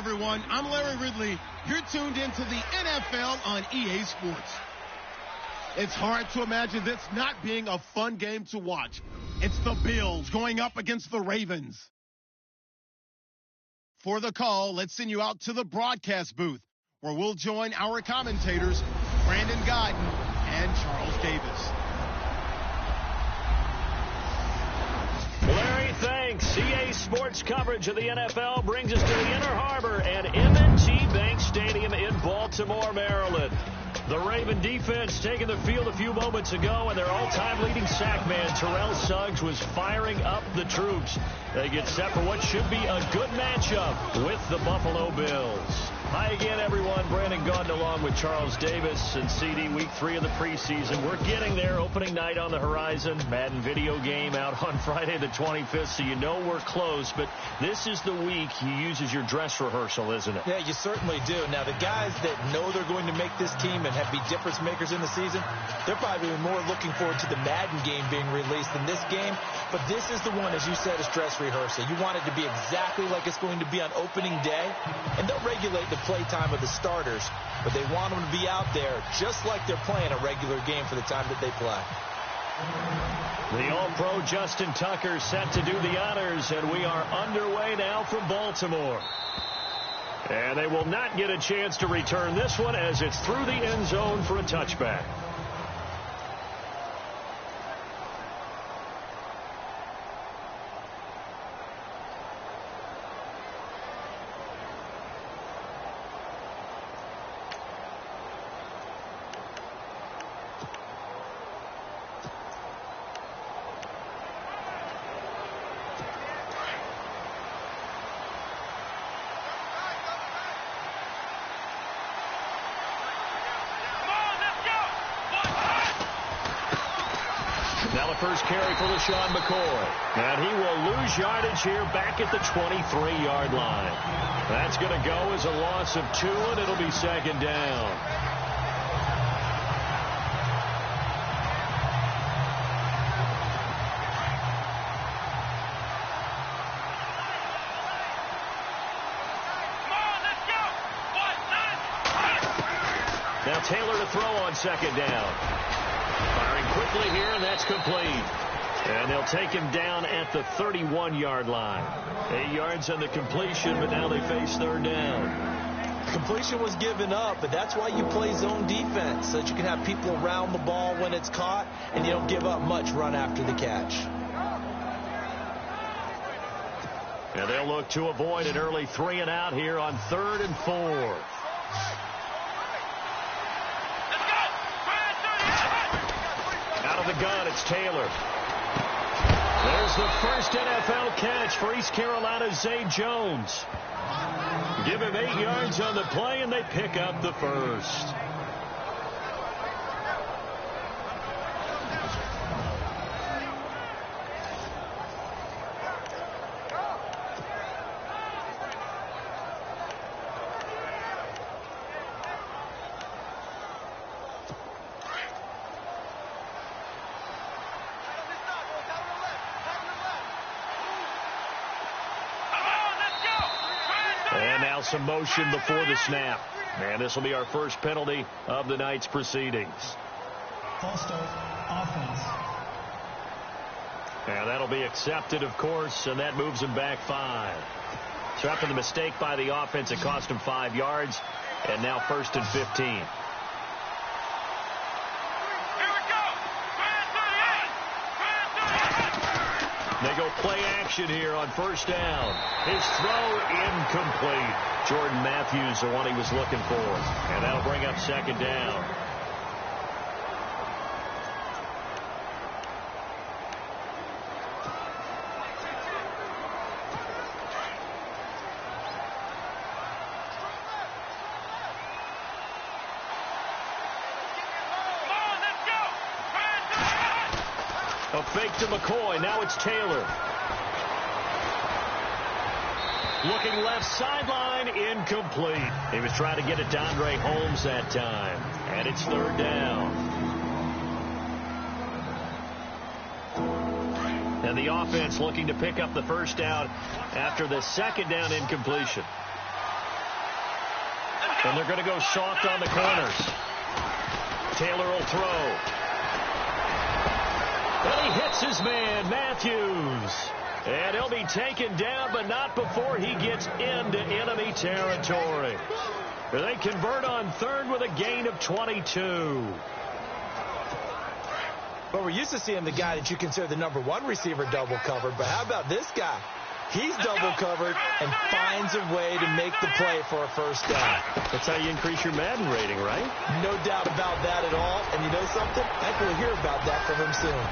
everyone. I'm Larry Ridley. You're tuned into the NFL on EA Sports. It's hard to imagine this not being a fun game to watch. It's the Bills going up against the Ravens. For the call, let's send you out to the broadcast booth, where we'll join our commentators, Brandon Godden and Charles Davis. Larry, thanks. EA Sports coverage of the NFL brings us to the Inner Harbor at M&T Bank Stadium in Baltimore, Maryland. The Raven defense taking the field a few moments ago, and their all-time leading sack man, Terrell Suggs, was firing up the troops. They get set for what should be a good matchup with the Buffalo Bills. Hi again, everyone. Brandon Gaudin along with Charles Davis and CD Week 3 of the preseason. We're getting there. Opening night on the horizon. Madden video game out on Friday the 25th, so you know we're close. But this is the week you use as your dress rehearsal, isn't it? Yeah, you certainly do. Now, the guys that know they're going to make this team and be difference makers in the season, they're probably more looking forward to the Madden game being released than this game. But this is the one, as you said, is dress rehearsal. You want it to be exactly like it's going to be on opening day, and they'll regulate the play time of the starters, but they want them to be out there just like they're playing a regular game for the time that they play. The All-Pro Justin Tucker set to do the honors, and we are underway now from Baltimore. And they will not get a chance to return this one as it's through the end zone for a touchback. Now the first carry for LaShawn McCoy. And he will lose yardage here back at the 23-yard line. That's going to go as a loss of 2, and it'll be second down. Now Taylor to throw on second down. Firing quickly here, and that's complete. And they'll take him down at the 31-yard line. 8 yards on the completion, but now they face third down. Completion was given up, but that's why you play zone defense, so that you can have people around the ball when it's caught, and you don't give up much run after the catch. And they'll look to avoid an early 3-and-out here on 3rd and 4. Out of the gun, it's Taylor. There's the first NFL catch for East Carolina's Zay Jones. Give him 8 yards on the play, and they pick up the first. And now some motion before the snap. And this will be our first penalty of the night's proceedings. False start, offense. And that'll be accepted, of course, and that moves him back 5. So after the mistake by the offense, it cost him 5 yards, and now 1st and 15. They go play action here on first down. His throw incomplete. Jordan Matthews, the one he was looking for. And that'll bring up second down. A fake to McCoy. Now it's Taylor. Looking left sideline, incomplete. He was trying to get it to Andre Holmes that time. And it's third down. And the offense looking to pick up the first down after the second down incompletion. And they're going to go soft on the corners. Taylor will throw. And he hits his man, Matthews. And he'll be taken down, but not before he gets into enemy territory. They convert on third with a gain of 22. Well, we're used to seeing the guy that you consider the #1 receiver double covered, but how about this guy? He's double covered and finds a way to make the play for a first down. That's how you increase your Madden rating, right? No doubt about that at all. And you know something? I think we'll hear about that from him soon.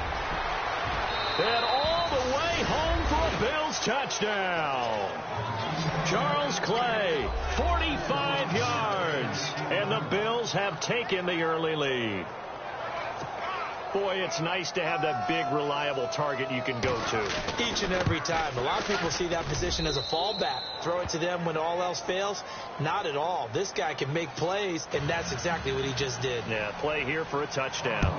And all the way home for a Bills touchdown. Charles Clay, 45 yards. And the Bills have taken the early lead. Boy, it's nice to have that big, reliable target you can go to. Each and every time. A lot of people see that position as a fallback. Throw it to them when all else fails. Not at all. This guy can make plays, and that's exactly what he just did. Yeah, play here for a touchdown.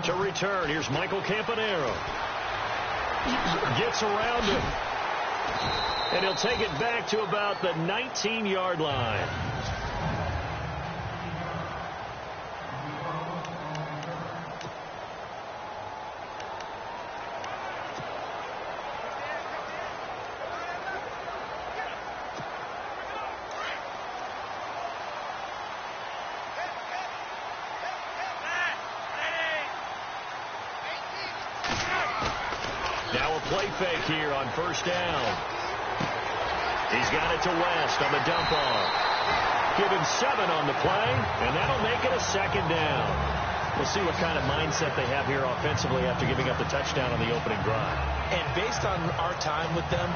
To return, here's Michael Campanero. Gets around him. And he'll take it back to about the 19-yard line. Now a play fake here on first down. He's got it to West on the dump off. Give him 7 on the play, and that'll make it a second down. We'll see what kind of mindset they have here offensively after giving up the touchdown on the opening drive. And based on our time with them,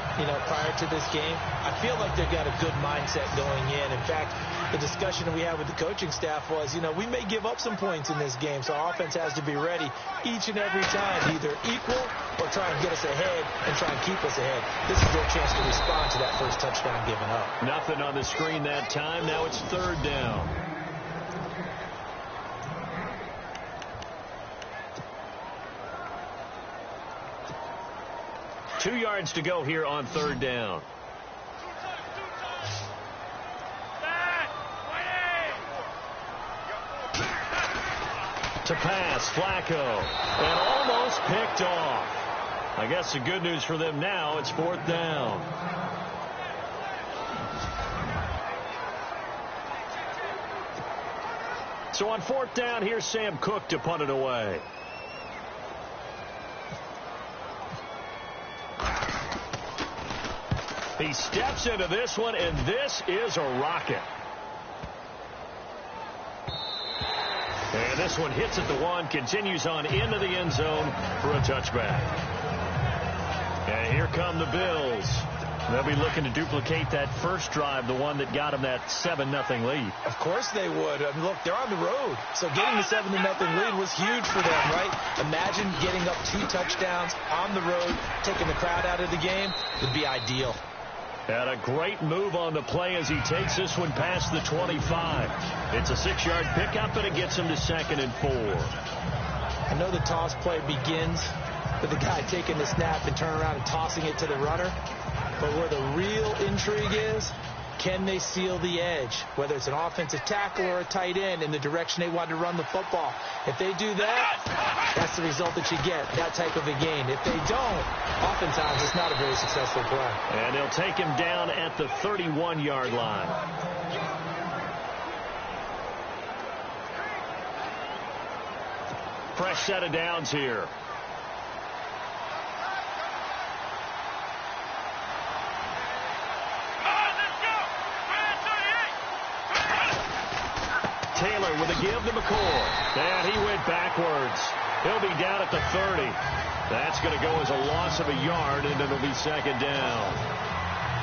prior to this game, I feel like they've got a good mindset going in. In fact, the discussion that we had with the coaching staff was, we may give up some points in this game, so our offense has to be ready each and every time to either equal or try and get us ahead and try and keep us ahead. This is their chance to respond to that first touchdown given up. Nothing on the screen that time. Now it's third down. Two yards to go here on third down. To pass, Flacco. And almost picked off. I guess the good news for them now, it's fourth down. So on fourth down, here's Sam Cook to punt it away. He steps into this one, and this is a rocket. And this one hits at the 1, continues on into the end zone for a touchback. And here come the Bills. They'll be looking to duplicate that first drive, the one that got them that 7-0 lead. Of course they would. I mean, look, they're on the road. So getting the 7-0 lead was huge for them, right? Imagine getting up 2 touchdowns on the road, taking the crowd out of the game would be ideal. And a great move on the play as he takes this one past the 25. It's a 6-yard pickup, and it gets him to 2nd and 4. I know the toss play begins with the guy taking the snap and turning around and tossing it to the runner. But where the real intrigue is, can they seal the edge? Whether it's an offensive tackle or a tight end in the direction they want to run the football. If they do that, that's the result that you get, that type of a gain. If they don't, oftentimes it's not a very successful play. And they'll take him down at the 31-yard line. Fresh set of downs here. Taylor with a give to McCoy. And he went backwards. He'll be down at the 30. That's going to go as a loss of a yard, and it'll be second down.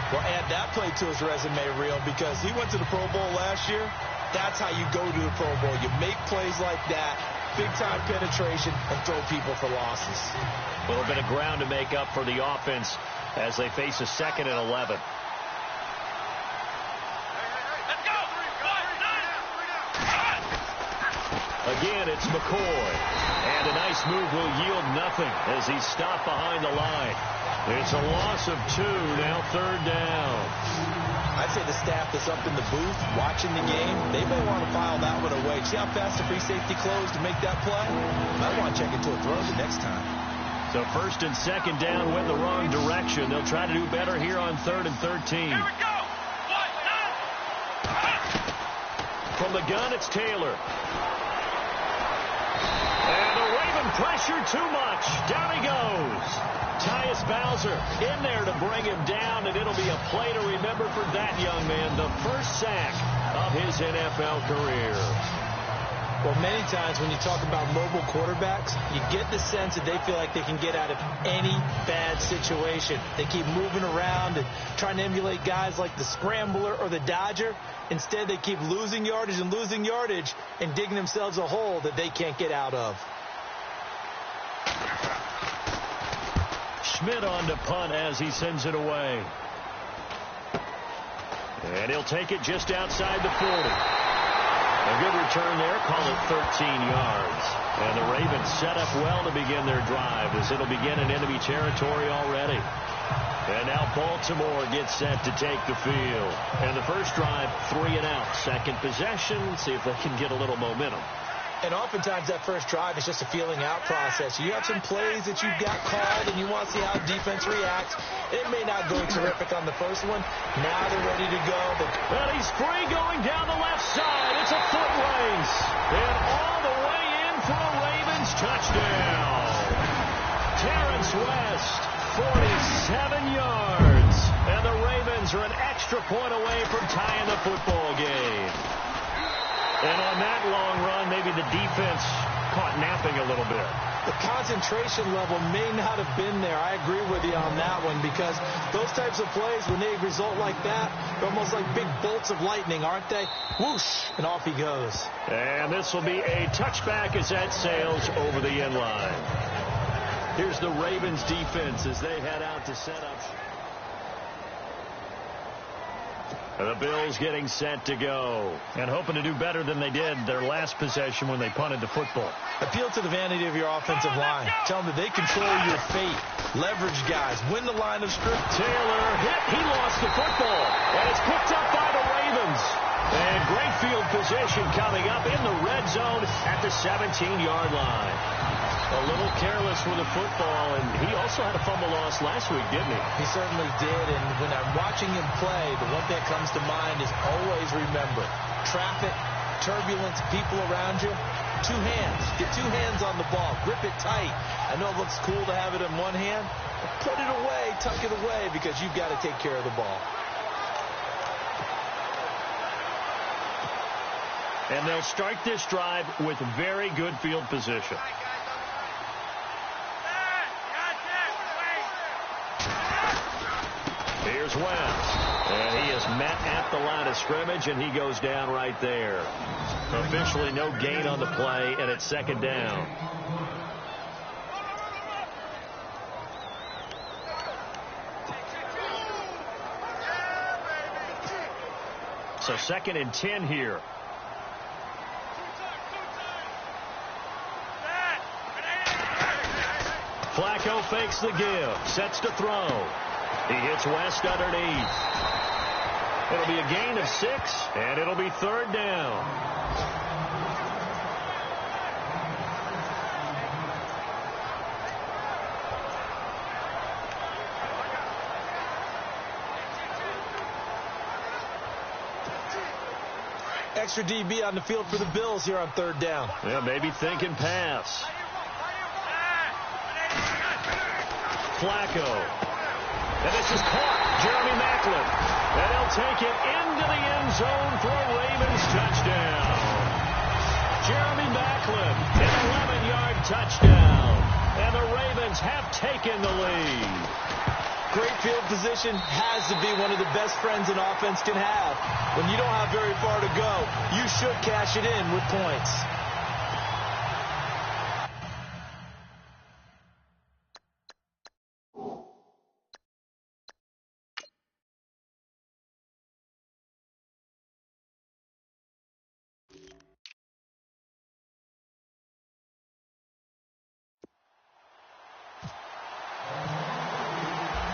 Well, add that play to his resume, Real, because he went to the Pro Bowl last year. That's how you go to the Pro Bowl. You make plays like that, big-time penetration, and throw people for losses. A little bit of ground to make up for the offense as they face a 2nd and 11. Again, it's McCoy. And a nice move will yield nothing as he's stopped behind the line. It's a loss of 2, now 3rd down. I'd say the staff that's up in the booth watching the game, they may want to file that one away. See how fast the free safety closed to make that play? Might want to check into a throw the next time. So 1st and 2nd down went the wrong direction. They'll try to do better here on 3rd and 13. Here we go. From the gun, it's Taylor. And the Raven pressure too much. Down he goes. Tyus Bowser in there to bring him down, and it'll be a play to remember for that young man. The first sack of his NFL career. Well, many times when you talk about mobile quarterbacks, you get the sense that they feel like they can get out of any bad situation. They keep moving around and trying to emulate guys like the Scrambler or the Dodger. Instead, they keep losing yardage and digging themselves a hole that they can't get out of. Schmidt on to punt as he sends it away. And he'll take it just outside the 40. A good return there, call it 13 yards. And the Ravens set up well to begin their drive as it'll begin in enemy territory already. And now Baltimore gets set to take the field. And the first drive, 3 and out. Second possession, see if they can get a little momentum. And oftentimes that first drive is just a feeling out process. You have some plays that you've got called and you want to see how defense reacts. It may not go terrific on the first one. Now they're ready to go. Well, he's free going down the left side. It's a foot race. And all the way in for a Ravens touchdown. Terrence West, 47 yards. And the Ravens are an extra point away from tying the football game. And on that long run, maybe the defense caught napping a little bit. The concentration level may not have been there. I agree with you on that one because those types of plays, when they result like that, they're almost like big bolts of lightning, aren't they? Whoosh, and off he goes. And this will be a touchback as that sails over the end line. Here's the Ravens defense as they head out to set up. The Bills getting set to go and hoping to do better than they did their last possession when they punted the football. Appeal to the vanity of your offensive line. Tell them that they control your fate. Leverage guys. Win the line of scrimmage. Taylor hit. He lost the football. And it's picked up by the Ravens. And great field position coming up in the red zone at the 17-yard line. A little careless with the football, and he also had a fumble loss last week, didn't he? He certainly did, and when I'm watching him play, the one thing that comes to mind is always remember, traffic, turbulence, people around you, 2 hands. Get 2 hands on the ball. Grip it tight. I know it looks cool to have it in one hand, but put it away, tuck it away, because you've got to take care of the ball. And they'll start this drive with very good field position. Here's West, and he is met at the line of scrimmage, and he goes down right there. Officially no gain on the play, and it's 2nd down. So 2nd and 10 here. Flacco fakes the give, sets to throw. He hits West underneath. It'll be a gain of 6, and it'll be 3rd down. Extra DB on the field for the Bills here on 3rd down. Yeah, maybe thinking pass. Flacco. And this is caught. Jeremy Maclin. And he'll take it into the end zone for a Ravens touchdown. Jeremy Maclin, an 11-yard touchdown. And the Ravens have taken the lead. Great field position has to be one of the best friends an offense can have. When you don't have very far to go, you should cash it in with points.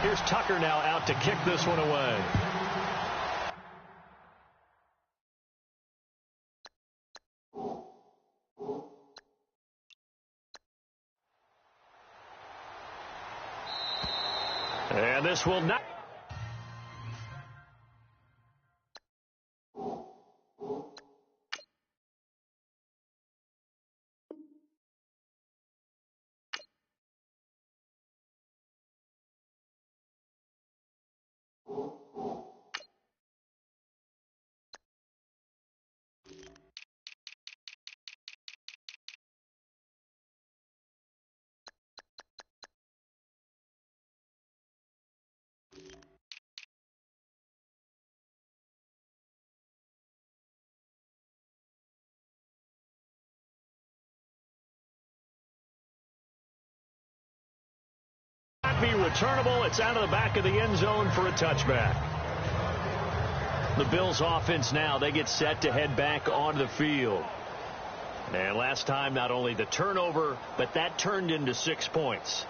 Here's Tucker now out to kick this one away. And this will not. Be returnable. It's out of the back of the end zone for a touchback. The Bills offense now, they get set to head back onto the field. And last time, not only the turnover, but that turned into 6 points.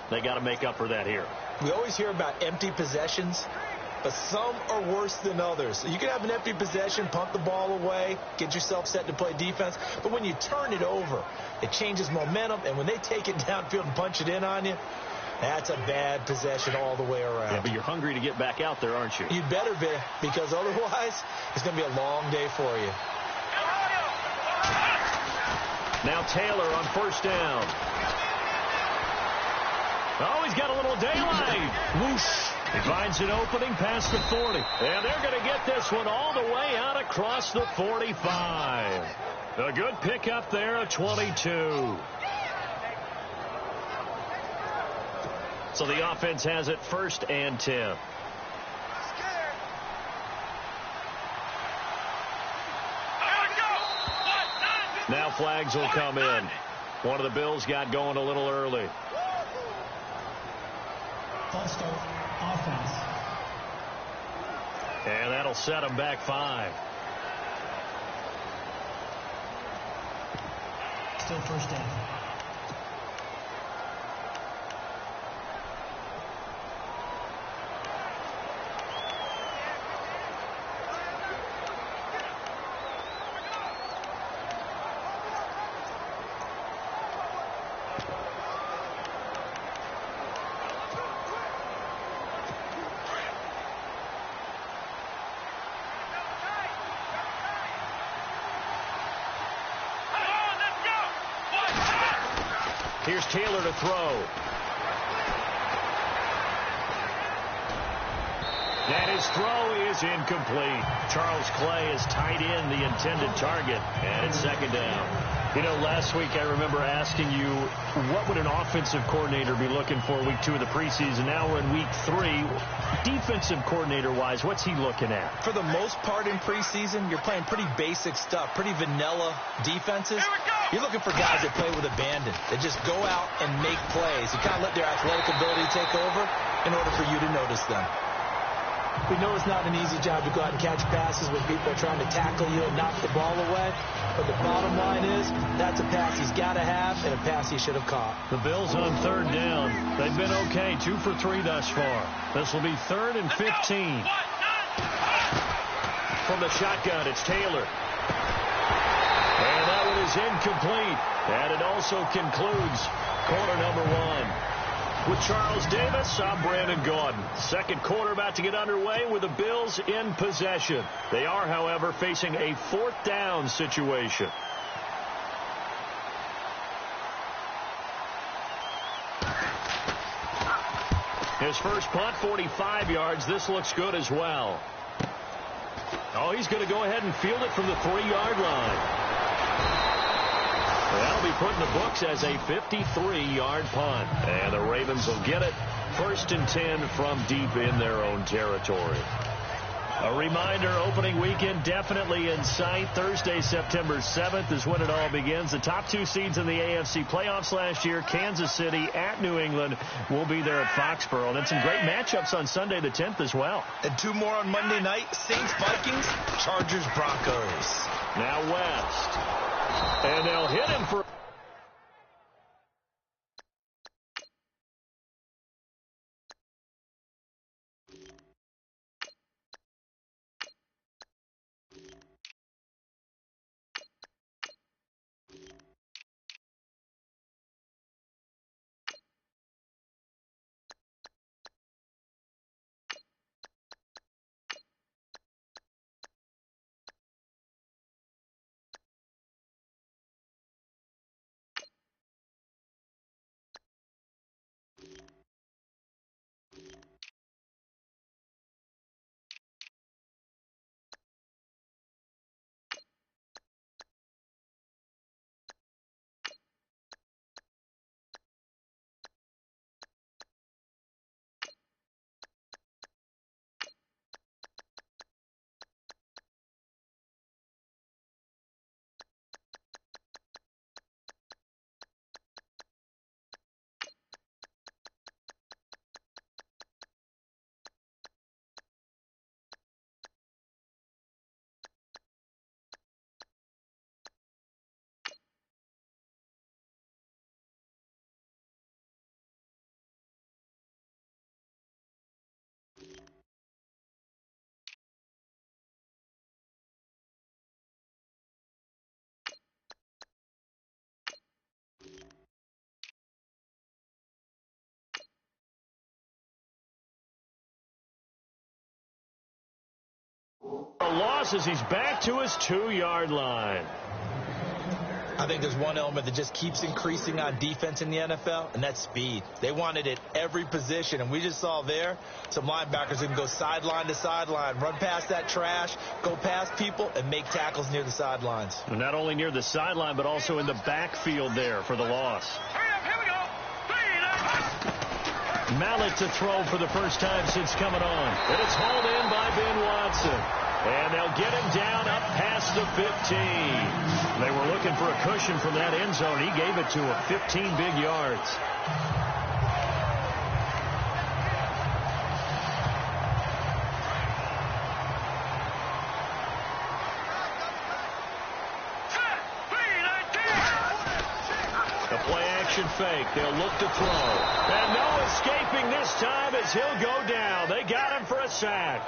They got to make up for that here. We always hear about empty possessions, but some are worse than others. You can have an empty possession, punt the ball away, get yourself set to play defense, but when you turn it over, it changes momentum, and when they take it downfield and punch it in on you, that's a bad possession all the way around. Yeah, but you're hungry to get back out there, aren't you? You'd better be, because otherwise it's going to be a long day for you. Now Taylor on first down. Oh, he's got a little daylight. Whoosh. He finds an opening past the 40. And they're going to get this one all the way out across the 45. A good pickup there of 22. So the offense has it 1st and 10. Now flags will come in. One of the Bills got going a little early. False start, offense. And that'll set them back 5. Still first down. Here's Taylor to throw. And his throw is incomplete. Charles Clay has tied in the intended target, and it's 2nd down. You know, last week I remember asking you, what would an offensive coordinator be looking for week 2 of the preseason? Now we're in week 3. Defensive coordinator-wise, what's he looking at? For the most part in preseason, you're playing pretty basic stuff, pretty vanilla defenses. You're looking for guys that play with abandon, that just go out and make plays. You kind of let their athletic ability take over in order for you to notice them. We know it's not an easy job to go out and catch passes when people are trying to tackle you and knock the ball away. But the bottom line is, that's a pass he's got to have and a pass he should have caught. The Bills on 3rd down. They've been okay, 2 for 3 thus far. This will be 3rd and 15. From the shotgun, it's Taylor. And that one is incomplete. And it also concludes quarter number 1. With Charles Davis, I'm Brandon Gaudin. 2nd quarter about to get underway with the Bills in possession. They are, however, facing a 4th down situation. His first punt, 45 yards. This looks good as well. Oh, he's going to go ahead and field it from the 3-yard line. That'll be put in the books as a 53-yard punt. And the Ravens will get it 1st and 10 from deep in their own territory. A reminder, opening weekend definitely in sight. Thursday, September 7th is when it all begins. The top 2 seeds in the AFC playoffs last year, Kansas City at New England, will be there at Foxborough. And then some great matchups on Sunday the 10th as well. And 2 more on Monday night, Saints, Vikings, Chargers, Broncos. Now West. And they'll hit him for... a loss as he's back to his 2-yard line. I think there's one element that just keeps increasing on defense in the NFL, and that's speed. They want it at every position, and we just saw there some linebackers who can go sideline to sideline, run past that trash, go past people, and make tackles near the sidelines. And not only near the sideline, but also in the backfield there for the loss. Mallet to throw for the first time since coming on. And it's hauled in by Ben Watson. And they'll get him down up past the 15. They were looking for a cushion from that end zone. He gave it to him, 15 big yards. A play-action fake. They'll look to throw. And no escaping this time as he'll go down. They got him for a sack.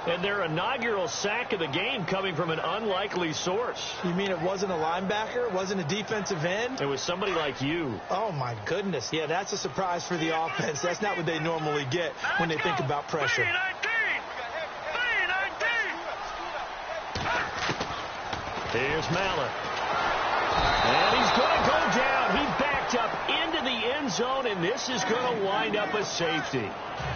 And their inaugural sack of the game coming from an unlikely source. You mean it wasn't a linebacker? It wasn't a defensive end? It was somebody like you. Oh, my goodness. Yeah, that's a surprise for the offense. That's not what they normally get when they think about pressure. Here's Mallet. And he's going to go down. He backed up into the end zone, and this is going to wind up a safety.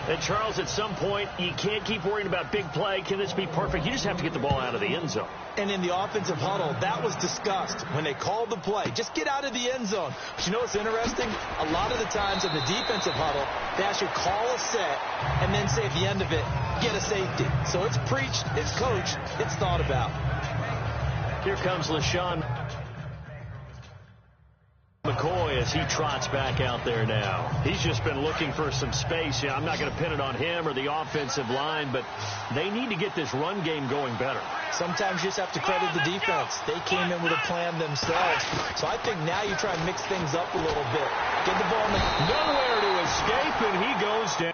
And, Charles, at some point, you can't keep worrying about big play. Can this be perfect? You just have to get the ball out of the end zone. And in the offensive huddle, that was discussed when they called the play. Just get out of the end zone. But you know what's interesting? A lot of the times in the defensive huddle, they actually call a set and then say at the end of it, get a safety. So it's preached, it's coached, it's thought about. Here comes LaShawn McCoy as he trots back out there now. He's just been looking for some space. Yeah, I'm not going to pin it on him or the offensive line, but they need to get this run game going better. Sometimes you just have to credit the defense. They came in with a plan themselves. So I think now you try and mix things up a little bit. Get the ball in the... Nowhere to escape, and he goes down.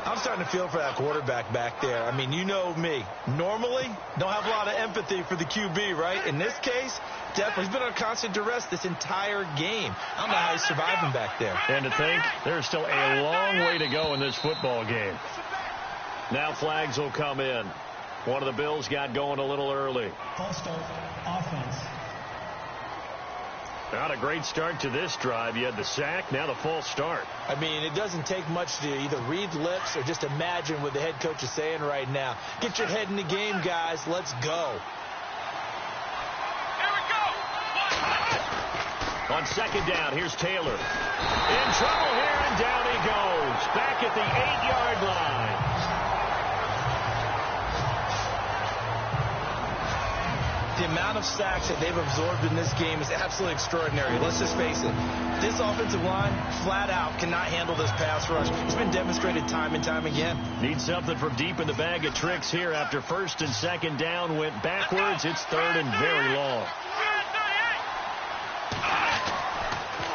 I'm starting to feel for that quarterback back there. I mean, you know me. Normally, don't have a lot of empathy for the QB, right? In this case, definitely. He's been under constant duress this entire game. I don't know how he's surviving back there. And to think, there's still a long way to go in this football game. Now flags will come in. One of the Bills got going a little early. False start, offense. Not a great start to this drive. You had the sack, now the false start. I mean, it doesn't take much to either read lips or just imagine what the head coach is saying right now. Get your head in the game, guys. Let's go. Here we go. On second down, here's Taylor. In trouble here, and down he goes. Back at the 8-yard line. The amount of sacks that they've absorbed in this game is absolutely extraordinary. Let's just face it. This offensive line, flat out, cannot handle this pass rush. It's been demonstrated time and time again. Need something from deep in the bag of tricks here. After first and second down went backwards, it's third and very long.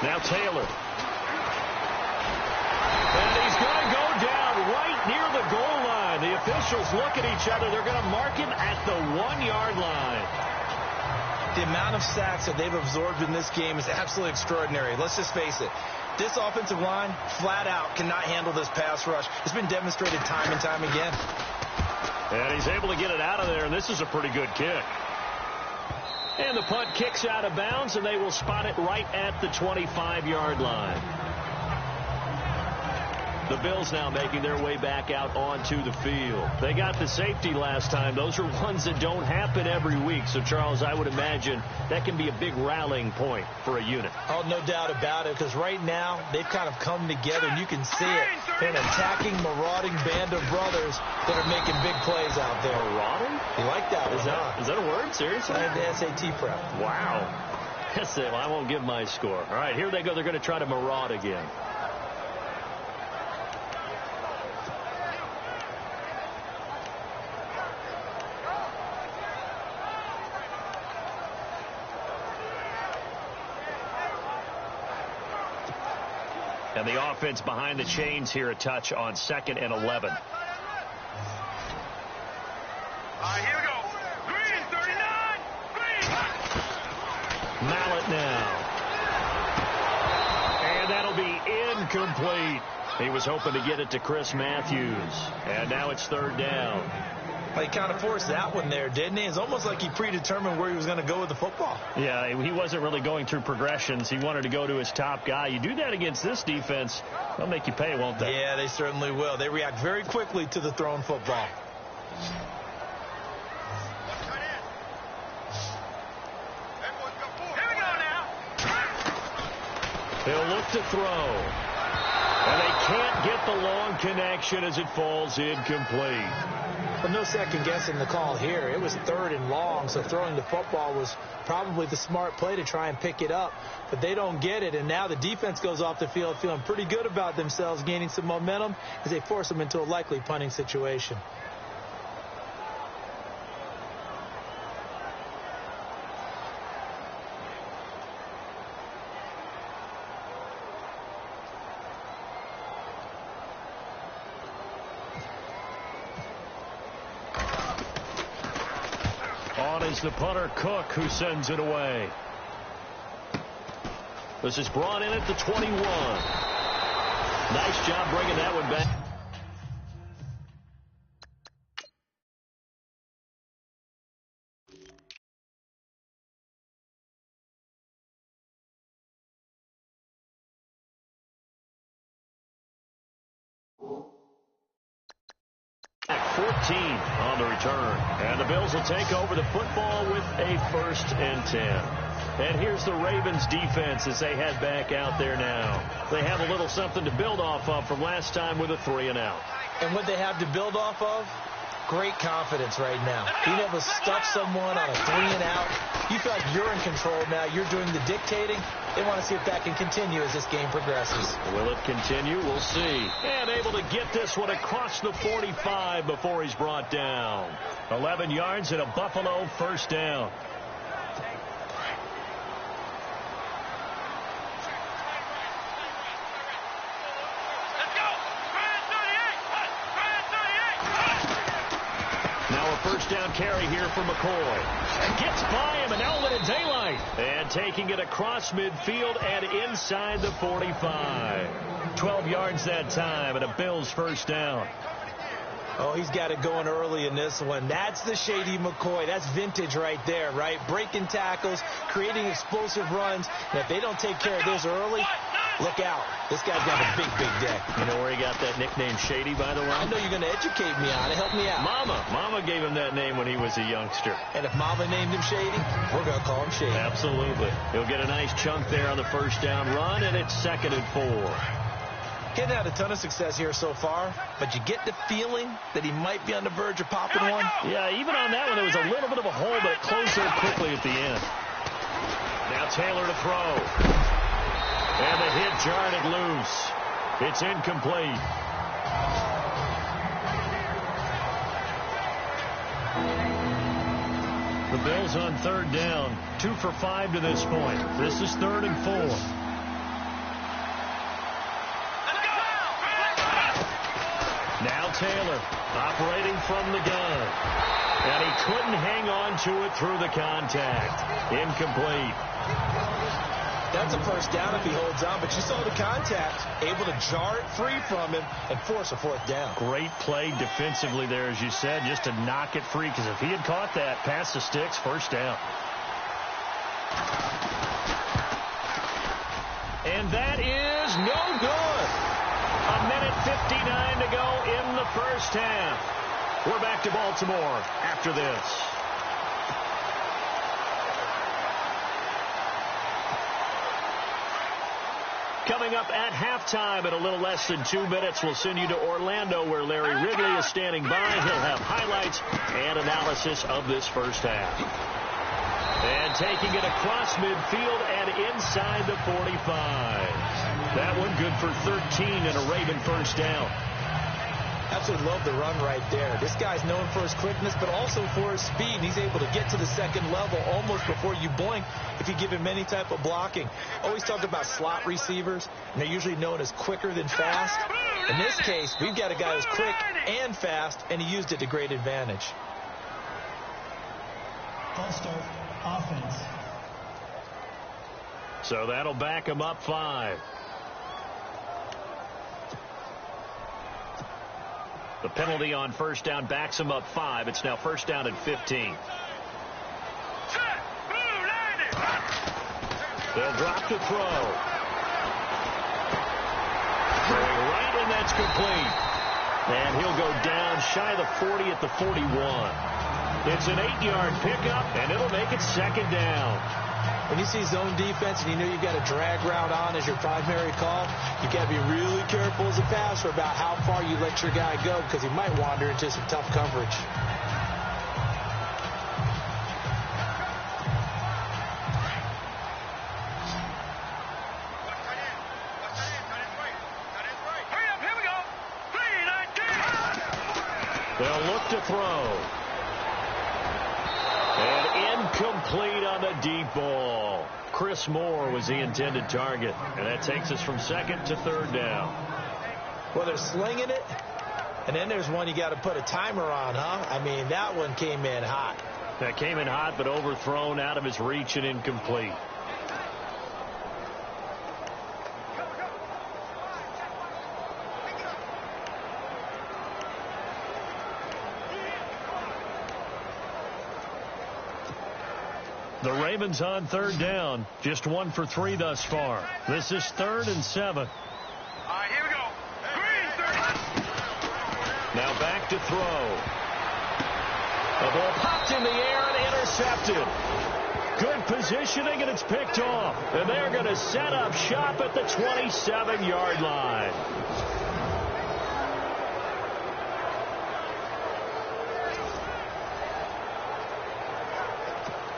Now Taylor. And he's going to go down right near the goal line. The officials look at each other. They're going to mark him at the 1-yard line. The amount of sacks that they've absorbed in this game is absolutely extraordinary. Let's just face it. This offensive line, flat out, cannot handle this pass rush. It's been demonstrated time and time again. And he's able to get it out of there, and this is a pretty good kick. And the punt kicks out of bounds, and they will spot it right at the 25-yard line. The Bills now making their way back out onto the field. They got the safety last time. Those are ones that don't happen every week. So, Charles, I would imagine that can be a big rallying point for a unit. Oh, no doubt about it, because right now they've kind of come together, and you can see it. They're an attacking, marauding band of brothers that are making big plays out there. Marauding? You like that? Is that a word? Seriously? I had the SAT prep. Wow. That's it. Well, I won't give my score. All right, here they go. They're going to try to maraud again. And the offense behind the chains here, a touch on 2nd and 11. All right, here we go. Green, 39. Green. Mallet now. And that'll be incomplete. He was hoping to get it to Chris Matthews. And now it's 3rd down. Well, he kind of forced that one there, didn't he? It's almost like he predetermined where he was going to go with the football. Yeah, he wasn't really going through progressions. He wanted to go to his top guy. You do that against this defense, they'll make you pay, won't they? Yeah, they certainly will. They react very quickly to the thrown football. Here we go now. He'll look to throw. And they can't get the long connection as it falls incomplete. Well, no second guessing the call here. It was 3rd and long, so throwing the football was probably the smart play to try and pick it up. But they don't get it, and now the defense goes off the field feeling pretty good about themselves, gaining some momentum as they force them into a likely punting situation. On is the punter, Cook, who sends it away. This is brought in at the 21. Nice job bringing that one back. At 14 on the return. And the Bills will take over the football with a 1st and 10. And here's the Ravens defense as they head back out there now. They have a little something to build off of from last time with a 3-and-out. And what they have to build off of? Great confidence right now. Being able to stuff someone on a 3-and-out. You feel like you're in control now. You're doing the dictating. They want to see if that can continue as this game progresses. Will it continue? We'll see. And able to get this one across the 45 before he's brought down. 11 yards and a Buffalo 1st down. Now a 1st down carry here for McCoy. Gets by him and now into daylight. And taking it across midfield and inside the 45. 12 yards that time and a Bills 1st down. Oh, he's got it going early in this one. That's the Shady McCoy. That's vintage right there, right? Breaking tackles, creating explosive runs. And if they don't take care of this early, look out. This guy's got a big, big day. You know where he got that nickname Shady, by the way? I know you're going to educate me on it. Help me out. Mama gave him that name when he was a youngster. And if Mama named him Shady, we're going to call him Shady. Absolutely. He'll get a nice chunk there on the 1st down run, and it's 2nd and 4. Getting had a ton of success here so far, but you get the feeling that he might be on the verge of popping one. Yeah, even on that one, there was a little bit of a hole, but it closed there quickly at the end. Now Taylor to throw. And the hit jarred it loose. It's incomplete. The Bills on 3rd down. 2 for 5 to this point. This is 3rd and 4. Now Taylor, operating from the gun. And he couldn't hang on to it through the contact. Incomplete. That's a first down if he holds on, but you saw the contact, able to jar it free from him and force a fourth down. Great play defensively there, as you said, just to knock it free, because if he had caught that, past the sticks, first down. And that is no good. 1:59 to go in the first half. We're back to Baltimore after this. Coming up at halftime in a little less than 2 minutes, we'll send you to Orlando, where Larry Ridley is standing by. He'll have highlights and analysis of this first half. And taking it across midfield and inside the 45. That one good for 13 and a Raven first down. Absolutely love the run right there. This guy's known for his quickness, but also for his speed. He's able to get to the second level almost before you blink if you give him any type of blocking. Always talk about slot receivers, and they're usually known as quicker than fast. In this case, we've got a guy who's quick and fast, and he used it to great advantage. False start, offense. So that'll back him up 5. The penalty on first down backs him up 5. It's now first down and 15. They'll drop to throw. Going right, and that's complete. And he'll go down shy of the 40 at the 41. It's an 8-yard pickup, and it'll make it second down. When you see zone defense and you know you've got a drag route on as your primary call, you've got to be really careful as a passer about how far you let your guy go, because he might wander into some tough coverage. They'll look to throw. And incomplete on the deep ball. Chris Moore was the intended target. And that takes us from second to third down. Well, they're slinging it. And then there's one you got to put a timer on, huh? I mean, that one came in hot. That came in hot, but overthrown, out of his reach, and incomplete. The Ravens on third down. Just 1 for 3 thus far. This is 3rd and 7. All right, here we go. Green, 30. Now back to throw. The ball popped in the air and intercepted. Good positioning, and it's picked off. And they're going to set up shop at the 27-yard line.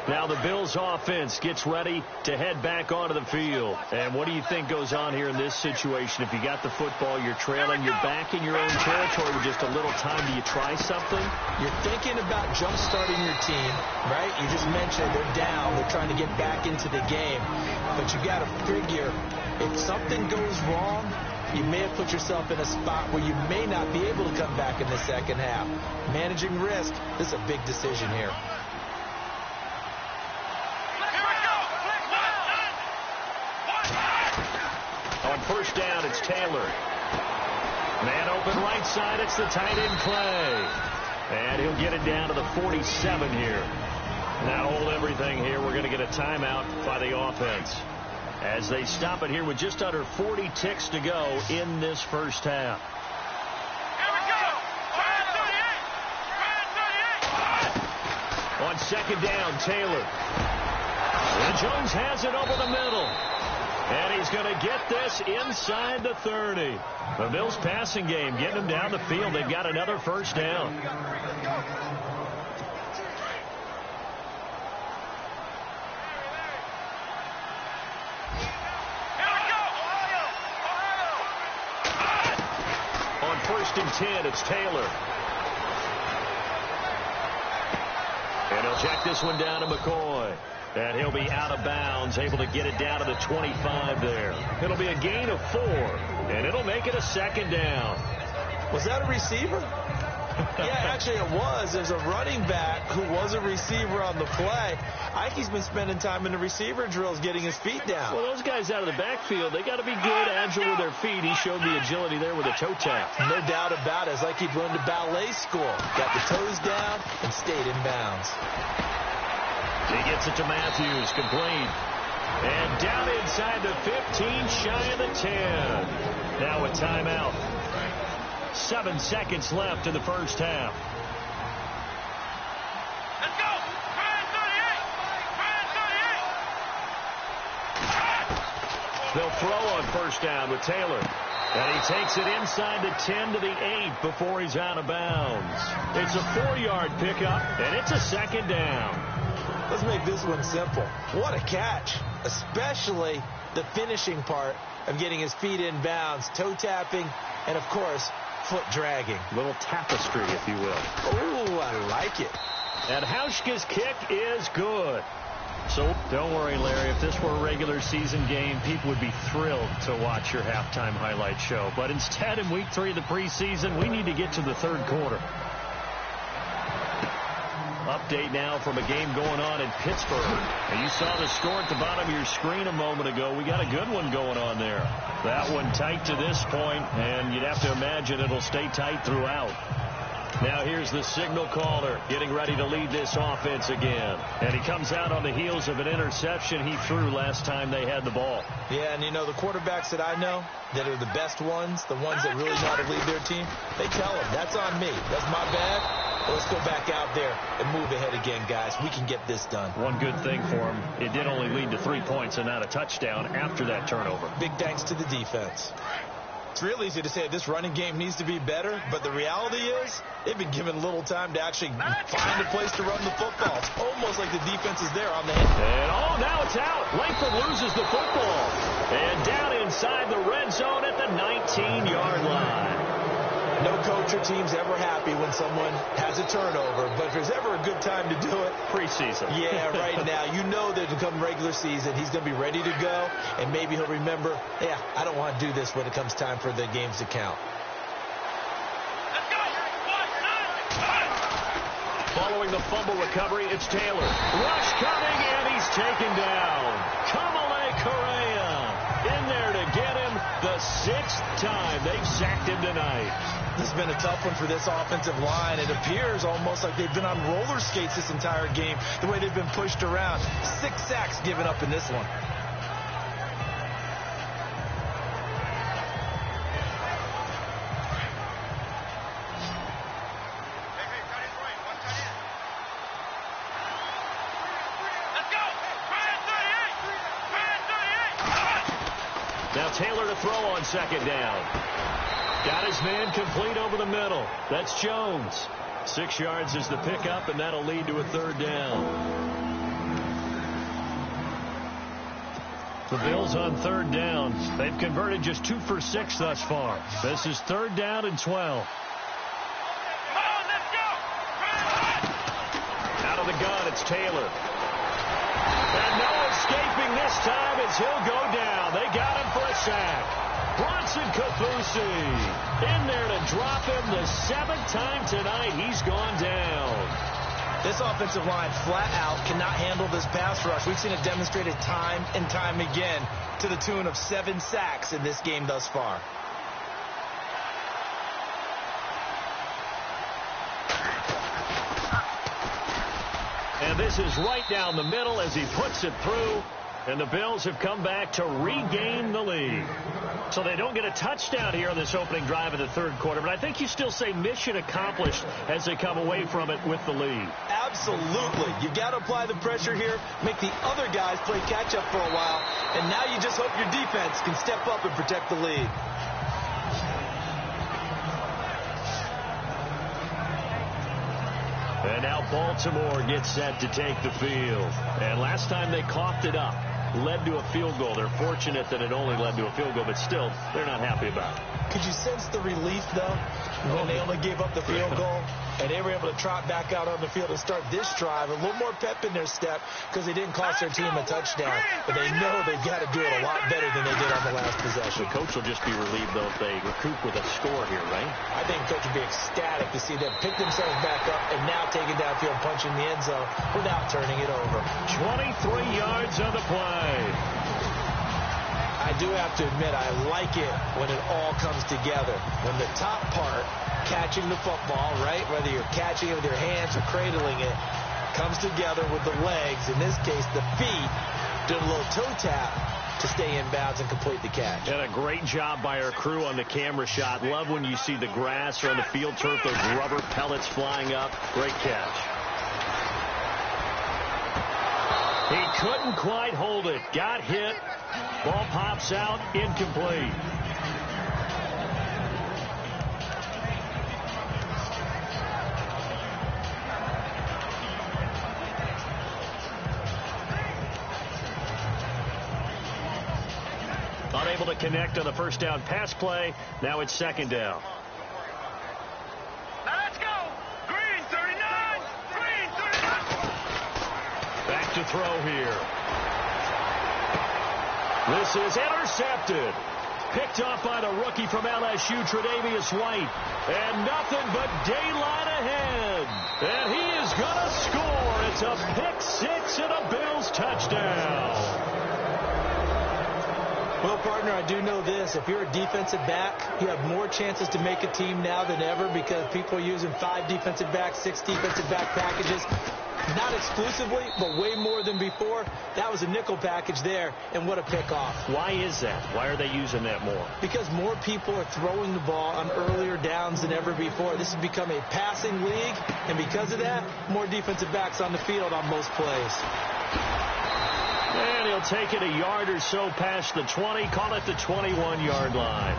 Now the Bills offense gets ready to head back onto the field. And what do you think goes on here in this situation? If you got the football, you're trailing, you're back in your own territory with just a little time. Do you try something? You're thinking about jump-starting your team, right? You just mentioned they're down. They're trying to get back into the game. But you got to figure, if something goes wrong, you may have put yourself in a spot where you may not be able to come back in the second half. Managing risk, this is a big decision here. On first down, it's Taylor. Man open right side, it's the tight end Clay. And he'll get it down to the 47 here. Now hold everything here. We're going to get a timeout by the offense, as they stop it here with just under 40 ticks to go in this first half. On second down, Taylor. And Jones has it over the middle. And he's going to get this inside the 30. The Bills passing game getting them down the field. They've got another first down. On 1st and 10, it's Taylor. And he'll check this one down to McCoy. And he'll be out of bounds, able to get it down to the 25 there. It'll be a gain of 4, and it'll make it a second down. Was that a receiver? Yeah, actually it was. There's a running back who was a receiver on the play. Ike's been spending time in the receiver drills getting his feet down. Well, those guys out of the backfield, they got to be good, agile with their feet. He showed the agility there with a toe tap. No doubt about it. It's like he'd run to ballet school. Got the toes down and stayed in bounds. He gets it to Matthews, complete. And down inside the 15, shy of the 10. Now a timeout. 7 seconds left in the first half. Let's go! They'll throw on first down with Taylor. And he takes it inside the 10 to the 8 before he's out of bounds. It's a 4-yard pickup, and it's a second down. Let's make this one simple. What a catch, especially the finishing part of getting his feet in bounds, toe tapping, and, of course, foot dragging. Little tapestry, if you will. Oh, I like it. And Hauschka's kick is good. So don't worry, Larry. If this were a regular season game, people would be thrilled to watch your halftime highlight show. But instead, in week 3 of the preseason, we need to get to the third quarter. Update now from a game going on in Pittsburgh. And you saw the score at the bottom of your screen a moment ago. We got a good one going on there. That one tight to this point, and you'd have to imagine it'll stay tight throughout. Now here's the signal caller getting ready to lead this offense again. And he comes out on the heels of an interception he threw last time they had the ball. Yeah, and you know, the quarterbacks that I know that are the best ones, the ones that really know how to lead their team, they tell them, that's on me. That's my bad. Let's go back out there and move ahead again, guys. We can get this done. One good thing for him, it did only lead to 3 points and not a touchdown after that turnover. Big thanks to the defense. It's real easy to say this running game needs to be better, but the reality is they've been given little time to actually find a place to run the football. It's almost like the defense is there on the hit. And now it's out. Langford loses the football. And down inside the red zone at the 19-yard line. No coach or team's ever happy when someone has a turnover, but if there's ever a good time to do it, preseason. Yeah, right now. You know that to come regular season, he's going to be ready to go, and maybe he'll remember, yeah, I don't want to do this when it comes time for the games to count. Let's go! Following the fumble recovery, it's Taylor. Rush coming, and he's taken down. Kamale Correa in there to get him the 6th time they've sacked him tonight. This has been a tough one for this offensive line. It appears almost like they've been on roller skates this entire game, the way they've been pushed around. 6 sacks given up in this one. Now Taylor to throw on second down. Got his man complete over the middle. That's Jones. 6 yards is the pickup, and that'll lead to a third down. The Bills on third down. They've converted just 2 for 6 thus far. This is 3rd down and 12. Out of the gun, it's Taylor. And no escaping this time as he'll go down. They got him for a sack. Bronson Kafusi in there to drop him the 7th time tonight. He's gone down. This offensive line flat out cannot handle this pass rush. We've seen it demonstrated time and time again to the tune of 7 sacks in this game thus far. And this is right down the middle as he puts it through. And the Bills have come back to regain the lead. So they don't get a touchdown here on this opening drive of the third quarter. But I think you still say mission accomplished as they come away from it with the lead. Absolutely. You got to apply the pressure here, make the other guys play catch-up for a while, and now you just hope your defense can step up and protect the lead. And now Baltimore gets set to take the field. And last time they coughed it up, led to a field goal. They're fortunate that it only led to a field goal, but still, they're not happy about it. Could you sense the relief, though, when they only gave up the field goal? And they were able to trot back out on the field and start this drive. A little more pep in their step because they didn't cost their team a touchdown. But they know they've got to do it a lot better than they did on the last possession. The coach will just be relieved, though, if they recoup with a score here, right? I think coach will be ecstatic to see them pick themselves back up and now take it downfield, punching the end zone without turning it over. 23 yards on the play. I do have to admit, I like it when it all comes together. When the top part, catching the football, right, whether you're catching it with your hands or cradling it, comes together with the legs, in this case the feet, doing a little toe tap to stay in bounds and complete the catch. And a great job by our crew on the camera shot. Love when you see the grass or on the field turf, those rubber pellets flying up. Great catch. He couldn't quite hold it. Got hit. Ball pops out. Incomplete. Unable to connect on the first down pass play. Now it's second down. Now let's go. Green 39. Green 39. Back to throw here. This is intercepted. Picked off by the rookie from LSU, Tre'Davious White. And nothing but daylight ahead. And he is going to score. It's a pick six and a Bills touchdown. Well, partner, I do know this. If you're a defensive back, you have more chances to make a team now than ever because people are using 5 defensive backs, 6 defensive back packages. Not exclusively, but way more than before. That was a nickel package there, and what a pickoff. Why is that? Why are they using that more? Because more people are throwing the ball on earlier downs than ever before. This has become a passing league, and because of that, more defensive backs on the field on most plays. And he'll take it a yard or so past the 20, call it the 21-yard line.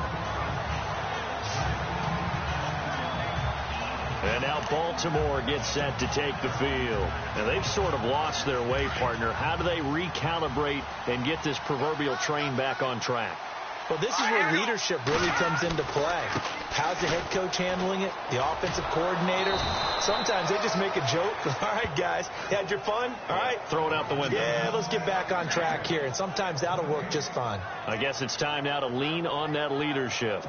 And now Baltimore gets set to take the field. And they've sort of lost their way, partner. How do they recalibrate and get this proverbial train back on track? Well, this is where leadership really comes into play. How's the head coach handling it? The offensive coordinator? Sometimes they just make a joke. All right, guys, you had your fun? All right. Throw it out the window. Yeah, let's get back on track here. And sometimes that'll work just fine. I guess it's time now to lean on that leadership.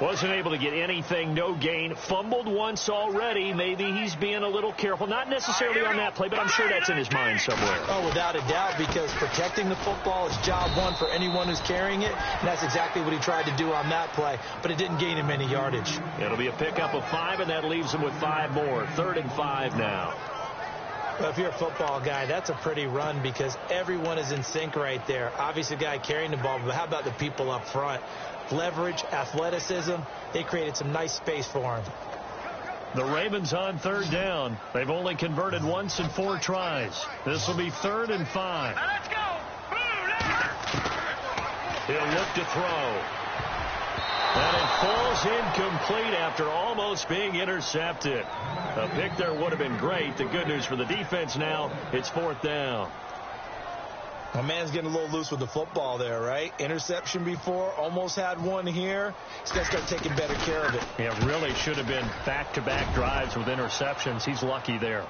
Wasn't able to get anything, no gain. Fumbled once already. Maybe he's being a little careful. Not necessarily on that play, but I'm sure that's in his mind somewhere. Oh, without a doubt, because protecting the football is job one for anyone who's carrying it. And that's exactly what he tried to do on that play. But it didn't gain him any yardage. It'll be a pickup of 5, and that leaves him with 5 more. 3rd and 5 now. Well, if you're a football guy, that's a pretty run because everyone is in sync right there. Obviously, the guy carrying the ball, but how about the people up front? Leverage, athleticism, they created some nice space for him. The Ravens on 3rd down. They've only converted once in 4 tries. This will be 3rd and 5. Now let's go. He'll look to throw. And it falls incomplete after almost being intercepted. A pick there would have been great. The good news for the defense now, it's 4th down. My man's getting a little loose with the football there, right? Interception before, almost had one here. He's got to start taking better care of it. Yeah, really should have been back-to-back drives with interceptions. He's lucky there.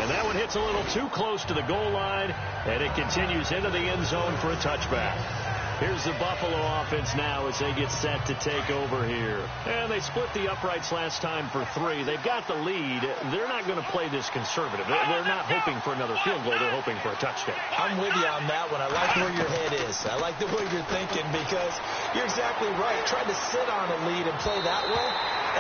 And that one hits a little too close to the goal line, and it continues into the end zone for a touchback. Here's the Buffalo offense now as they get set to take over here. And they split the uprights last time for 3. They've got the lead. They're not going to play this conservative. They're not hoping for another field goal. They're hoping for a touchdown. I'm with you on that one. I like where your head is. I like the way you're thinking because you're exactly right. Trying to sit on a lead and play that way,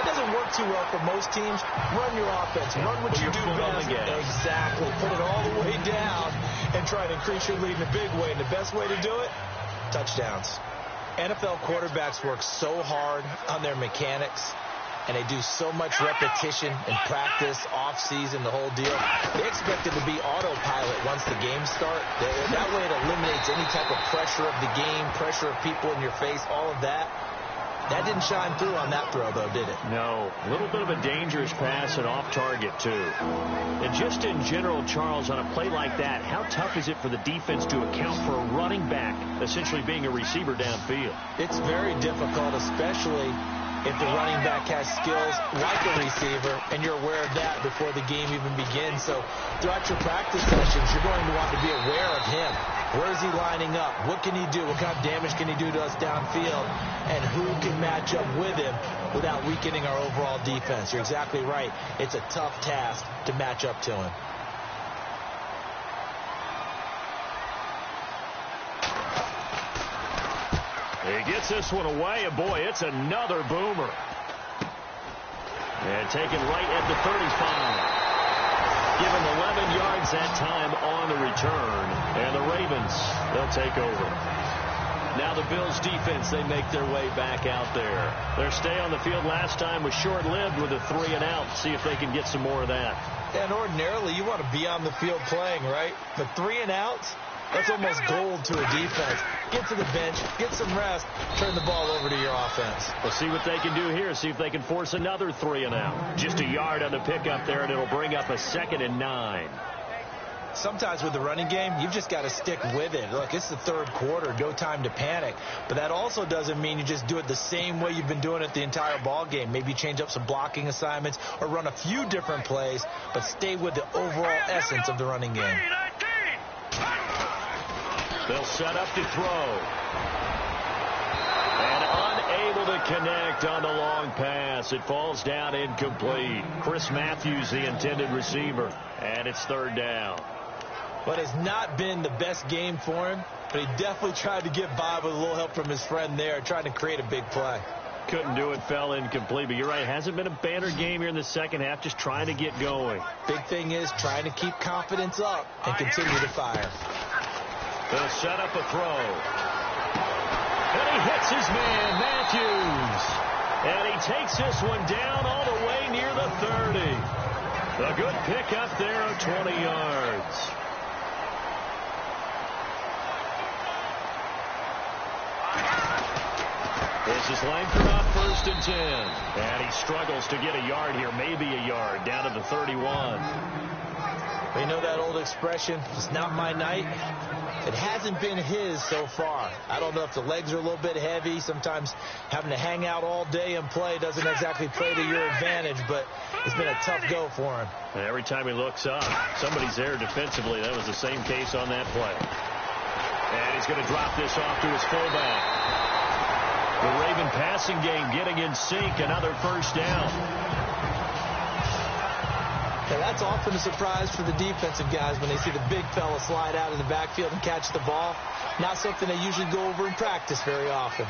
that doesn't work too well for most teams. Run your offense. Run what you do best. Exactly. Put it all the way down and try to increase your lead in a big way. And the best way to do it, touchdowns. NFL quarterbacks work so hard on their mechanics, and they do so much repetition and practice, off-season, the whole deal. They expect it to be autopilot once the games start. That way it eliminates any type of pressure of the game, pressure of people in your face, all of that. That didn't shine through on that throw, though, did it? No. A little bit of a dangerous pass and off target, too. And just in general, Charles, on a play like that, how tough is it for the defense to account for a running back essentially being a receiver downfield? It's very difficult, especially if the running back has skills like a receiver, and you're aware of that before the game even begins. So throughout your practice sessions, you're going to want to be aware of him. Where is he lining up? What can he do? What kind of damage can he do to us downfield? And who can match up with him without weakening our overall defense? You're exactly right. It's a tough task to match up to him. He gets this one away, and boy, it's another boomer. And taken right at the 35. Give him 11 yards that time on the return. And the Ravens, they'll take over. Now the Bills defense, they make their way back out there. Their stay on the field last time was short-lived with a 3-and-out. See if they can get some more of that. And ordinarily, you want to be on the field playing, right? But 3-and-outs, that's almost gold to a defense. Get to the bench, get some rest, turn the ball over to your offense. We'll see what they can do here. See if they can force another 3-and-out. Just a yard on the pickup there, and it'll bring up a 2nd and 9. Sometimes with the running game, you've just got to stick with it. Look, it's the third quarter, no time to panic. But that also doesn't mean you just do it the same way you've been doing it the entire ball game. Maybe change up some blocking assignments or run a few different plays, but stay with the overall essence of the running game. They'll set up to throw. And unable to connect on the long pass. It falls down incomplete. Chris Matthews, the intended receiver. And it's 3rd down. But it's not been the best game for him, but he definitely tried to get by with a little help from his friend there, trying to create a big play. Couldn't do it, fell incomplete. But you're right, it hasn't been a banner game here in the second half, just trying to get going. Big thing is trying to keep confidence up and continue to fire. They'll set up a throw. And he hits his man, Matthews. And he takes this one down all the way near the 30. A good pickup there of 20 yards. This is Langford on 1st and 10. And he struggles to get a yard here, maybe a yard, down to the 31. Well, you know that old expression, it's not my night. It hasn't been his so far. I don't know if the legs are a little bit heavy. Sometimes having to hang out all day and play doesn't exactly play to your advantage, but it's been a tough go for him. And every time he looks up, somebody's there defensively. That was the same case on that play. And he's going to drop this off to his fullback. The Raven passing game getting in sync. Another 1st down. Yeah, that's often a surprise for the defensive guys when they see the big fella slide out of the backfield and catch the ball. Not something they usually go over in practice very often.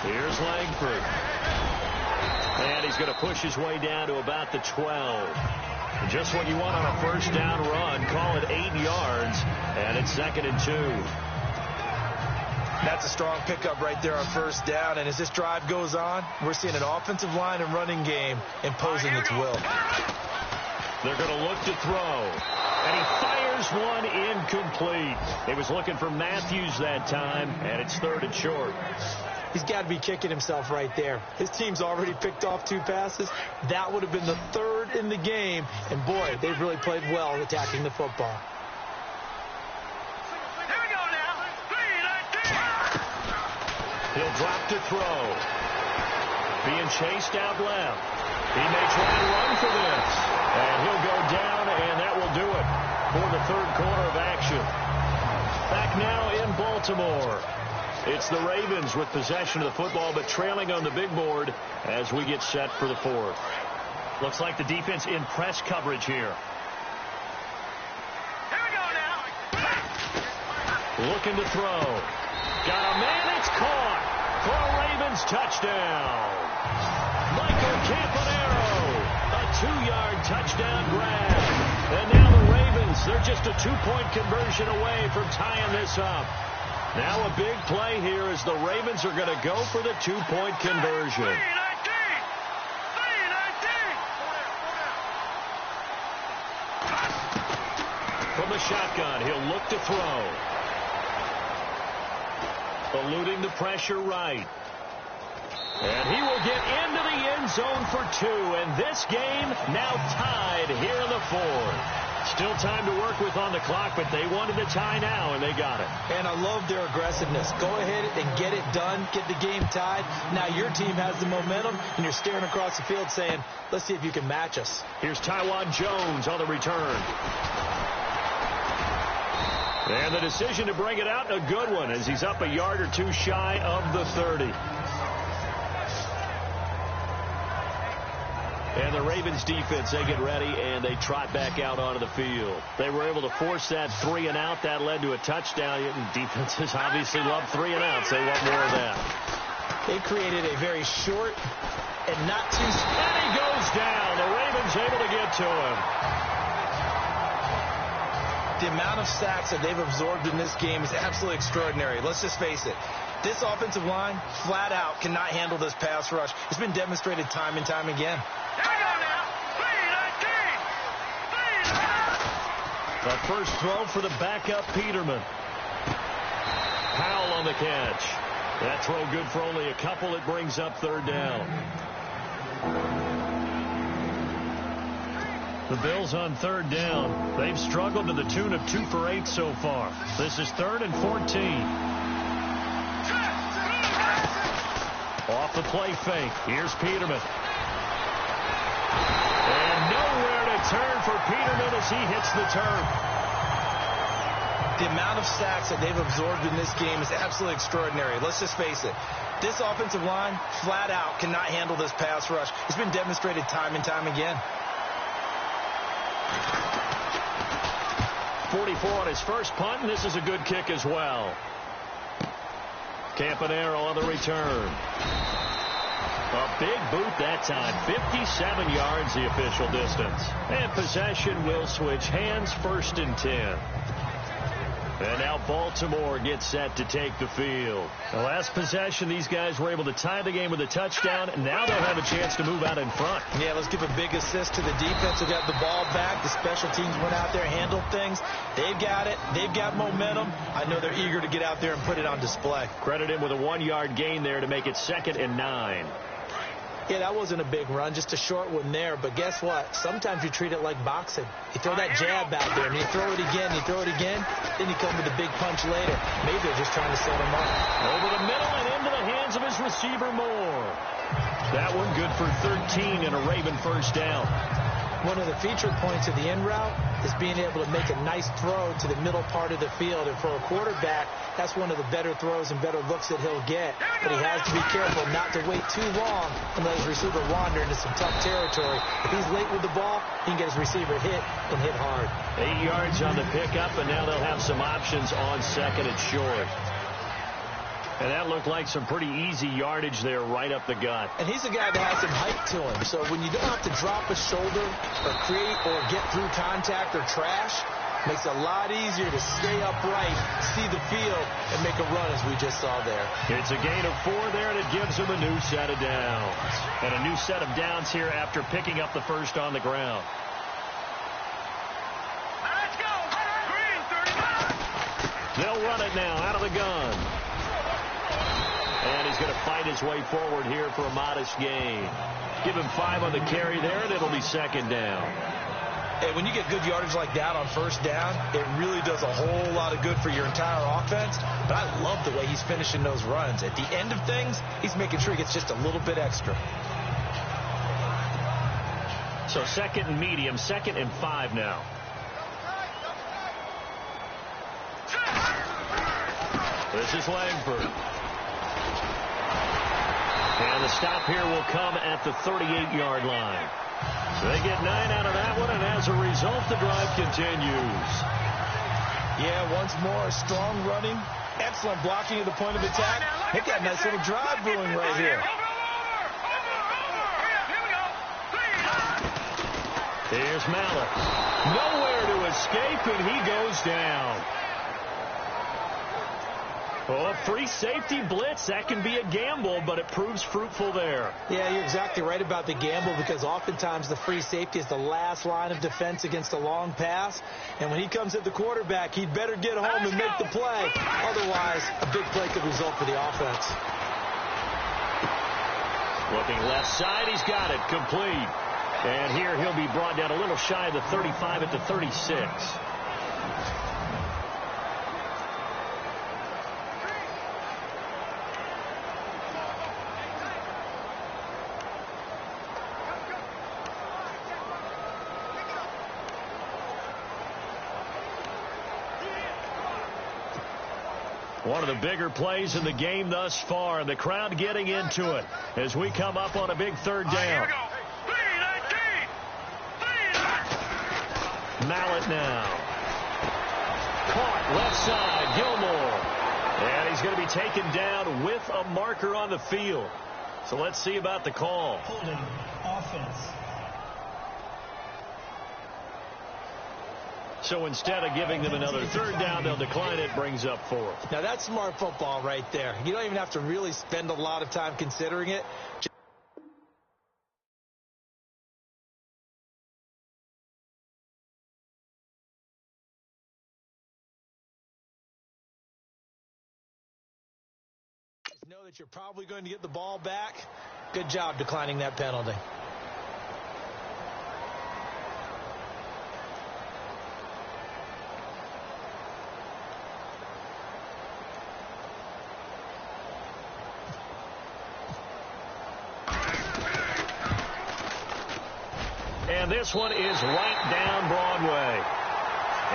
Here's Langford. And he's going to push his way down to about the 12. Just what you want on a 1st down run. Call it 8 yards. And it's 2nd and 2. That's a strong pickup right there on 1st down. And as this drive goes on, we're seeing an offensive line and running game imposing its will. They're going to look to throw. And he fires one incomplete. He was looking for Matthews that time, and it's 3rd and short. He's got to be kicking himself right there. His team's already picked off 2 passes. That would have been the 3rd in the game. And, boy, they've really played well attacking the football. He'll drop to throw. Being chased out left. He may try and run for this. And he'll go down, and that will do it for the 3rd quarter of action. Back now in Baltimore. It's the Ravens with possession of the football, but trailing on the big board as we get set for the 4th. Looks like the defense in press coverage here. Here we go now. Looking to throw. Got a man, it's caught for a Ravens touchdown. Michael Campanaro, a 2-yard touchdown grab. And now the Ravens, they're just a 2-point conversion away from tying this up. Now a big play here as the Ravens are going to go for the 2-point conversion. From the shotgun, he'll look to throw. Eluding the pressure right. And he will get into the end zone for 2. And this game now tied here in the 4th. Still time to work with on the clock, but they wanted the tie now, and they got it. And I love their aggressiveness. Go ahead and get it done, get the game tied. Now your team has the momentum, and you're staring across the field saying, let's see if you can match us. Here's Ytown Jones on the return. And the decision to bring it out, a good one, as he's up a yard or two shy of the 30. And the Ravens defense, they get ready, and they trot back out onto the field. They were able to force that 3 and out. That led to a touchdown. Defenses obviously love 3 and outs. They want more of that. They created a very short and not too... And he goes down. The Ravens able to get to him. The amount of sacks that they've absorbed in this game is absolutely extraordinary. Let's just face it. This offensive line, flat out, cannot handle this pass rush. It's been demonstrated time and time again. The first throw for the backup Peterman. Powell on the catch. That throw good for only a couple. It brings up 3rd down. The Bills on 3rd down. They've struggled to the tune of 2 for 8 so far. This is 3rd and 14. Off the play fake. Here's Peterman. And nowhere to turn for Peterman as he hits the turf. The amount of sacks that they've absorbed in this game is absolutely extraordinary. Let's just face it. This offensive line, flat out, cannot handle this pass rush. It's been demonstrated time and time again. 44 on his first punt, and this is a good kick as well. Campanaro on the return. A big boot that time. 57 yards the official distance. And possession will switch hands, 1st and 10. And now Baltimore gets set to take the field. The last possession, these guys were able to tie the game with a touchdown, and now they'll have a chance to move out in front. Yeah, let's give a big assist to the defense who got the ball back. The special teams went out there, handled things. They've got it. They've got momentum. I know they're eager to get out there and put it on display. Credit him with a 1-yard gain there to make it 2nd and 9. Yeah, that wasn't a big run, just a short one there. But guess what? Sometimes you treat it like boxing. You throw that jab out there, and you throw it again, you throw it again, then you come with a big punch later. Maybe they're just trying to set him up. Over the middle and into the hands of his receiver, Moore. That one good for 13 and a Raven 1st down. One of the feature points of the in route is being able to make a nice throw to the middle part of the field. And for a quarterback, that's one of the better throws and better looks that he'll get. But he has to be careful not to wait too long and let his receiver wander into some tough territory. If he's late with the ball, he can get his receiver hit and hit hard. 8 yards on the pickup, and now they'll have some options on 2nd and short. And that looked like some pretty easy yardage there right up the gut. And he's a guy that has some height to him. So when you don't have to drop a shoulder or create or get through contact or trash, makes it a lot easier to stay upright, see the field, and make a run as we just saw there. It's a gain of 4 there, and it gives him a new set of downs. And a new set of downs here after picking up the first on the ground. Let's go. Green, 39. They'll run it now out of the gun. And he's going to fight his way forward here for a modest gain. Give him 5 on the carry there, and it'll be 2nd down. Hey, when you get good yardage like that on 1st down, it really does a whole lot of good for your entire offense. But I love the way he's finishing those runs. At the end of things, he's making sure he gets just a little bit extra. So 2nd and medium, 2nd and 5 now. This is Langford. And the stop here will come at the 38-yard line. So they get 9 out of that one, and as a result, the drive continues. Yeah, once more, strong running, excellent blocking at the point of attack. They've got a nice little drive brewing right here. Here's Mallet. Nowhere to escape, and he goes down. Oh, free safety blitz. That can be a gamble, but it proves fruitful there. Yeah, you're exactly right about the gamble, because oftentimes the free safety is the last line of defense against a long pass. And when he comes at the quarterback, he'd better get home and make the play. Otherwise, a big play could result for the offense. Looking left side, he's got it. Complete. And here he'll be brought down a little shy of the 35 at the 36. One of the bigger plays in the game thus far. The crowd getting into it as we come up on a big third down. Here we go. 3-19. Mallet now. Caught left side. Gilmore. And he's going to be taken down with a marker on the field. So let's see about the call. Holding offense. So instead of giving them another third down, they'll decline it, brings up fourth. Now, that's smart football right there. You don't even have to really spend a lot of time considering it. Just know that you're probably going to get the ball back. Good job declining that penalty. And this one is right down Broadway.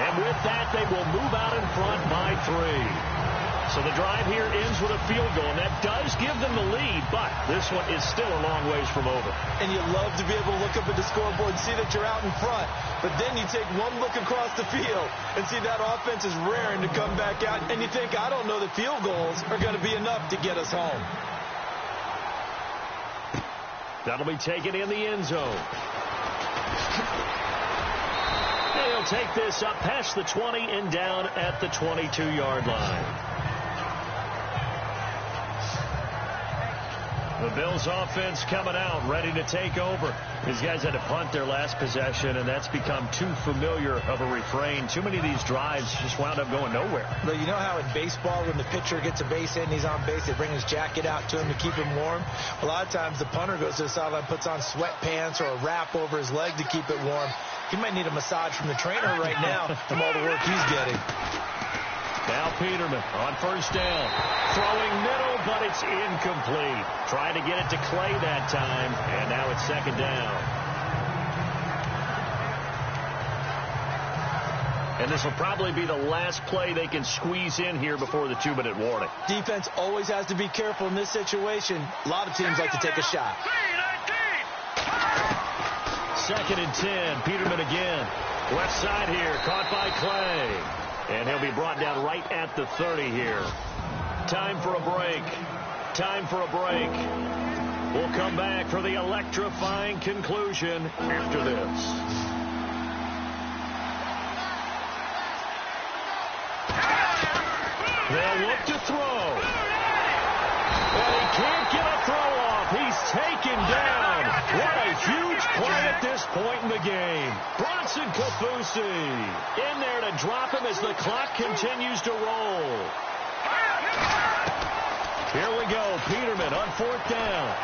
And with that, they will move out in front by 3. So the drive here ends with a field goal, and that does give them the lead, but this one is still a long ways from over. And you love to be able to look up at the scoreboard and see that you're out in front. But then you take one look across the field and see that offense is raring to come back out. And you think, I don't know that field goals are going to be enough to get us home. That'll be taken in the end zone. They'll take this up past the 20 and down at the 22-yard line. The Bills offense coming out, ready to take over. These guys had to punt their last possession, and that's become too familiar of a refrain. Too many of these drives just wound up going nowhere. But you know how in baseball, when the pitcher gets a base hit and he's on base, they bring his jacket out to him to keep him warm? A lot of times the punter goes to the sideline, puts on sweatpants or a wrap over his leg to keep it warm. He might need a massage from the trainer right now from all the work he's getting. Now Peterman on first down. Throwing middle, but it's incomplete. Trying to get it to Clay that time, and now it's second down. And this will probably be the last play they can squeeze in here before the 2-minute warning. Defense always has to be careful in this situation. A lot of teams like to take a shot. 2nd and 10. Peterman again. Left side here. Caught by Clay. And he'll be brought down right at the 30 here. Time for a break. Time for a break. We'll come back for the electrifying conclusion after this. They'll look to throw. Well, he can't get a throw off. He's taken down. What a huge play at this point in the game. Bronson Kafusi in there to drop him as the clock continues to roll. Here we go. Peterman on 4th down.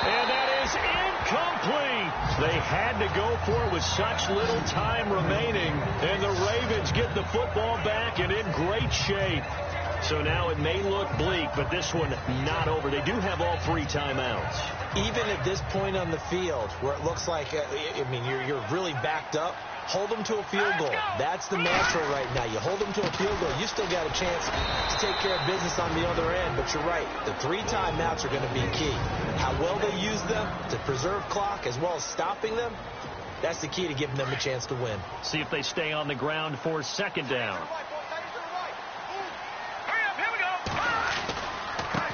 And that is incomplete. They had to go for it with such little time remaining. And the Ravens get the football back and in great shape. So now it may look bleak, but this one not over. They do have all 3 timeouts. Even at this point on the field, where it looks like, you're really backed up, hold them to a field goal. That's the mantra right now. You hold them to a field goal. You still got a chance to take care of business on the other end. But you're right. The 3 timeouts are going to be key. How well they use them to preserve clock as well as stopping them, that's the key to giving them a chance to win. See if they stay on the ground for 2nd down.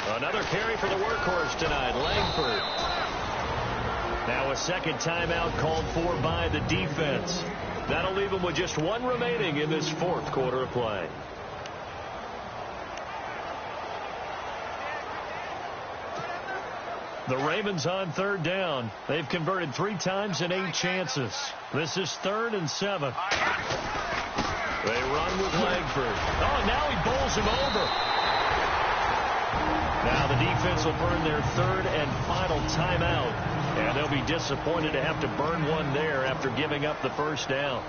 Another carry for the workhorse tonight, Langford. Now a 2nd timeout called for by the defense. That'll leave them with just 1 remaining in this 4th quarter of play. The Ravens on 3rd down. They've converted 3 times in 8 chances. This is 3rd and 7. They run with Langford. Oh, now he bowls him over. Now the defense will burn their third and final timeout. And they'll be disappointed to have to burn one there after giving up the first down.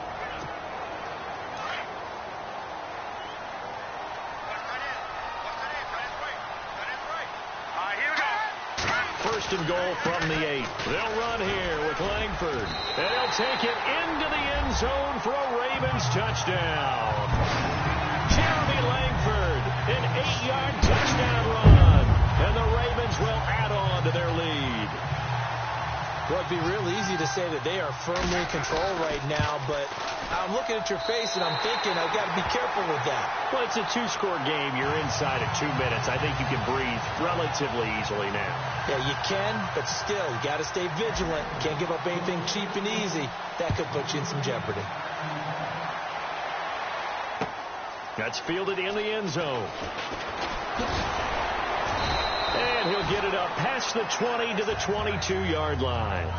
First and goal from the 8. They'll run here with Langford. And he'll take it into the end zone for a Ravens touchdown. Jeremy Langford, an 8-yard touchdown run. And the Ravens will add on to their lead. Well, it'd be real easy to say that they are firmly in control right now, but I'm looking at your face and I'm thinking I've got to be careful with that. Well, it's a 2-score game. You're inside of 2 minutes. I think you can breathe relatively easily now. Yeah, you can, but still, you got to stay vigilant. Can't give up anything cheap and easy. That could put you in some jeopardy. That's fielded in the end zone. And he'll get it up past the 20 to the 22-yard line.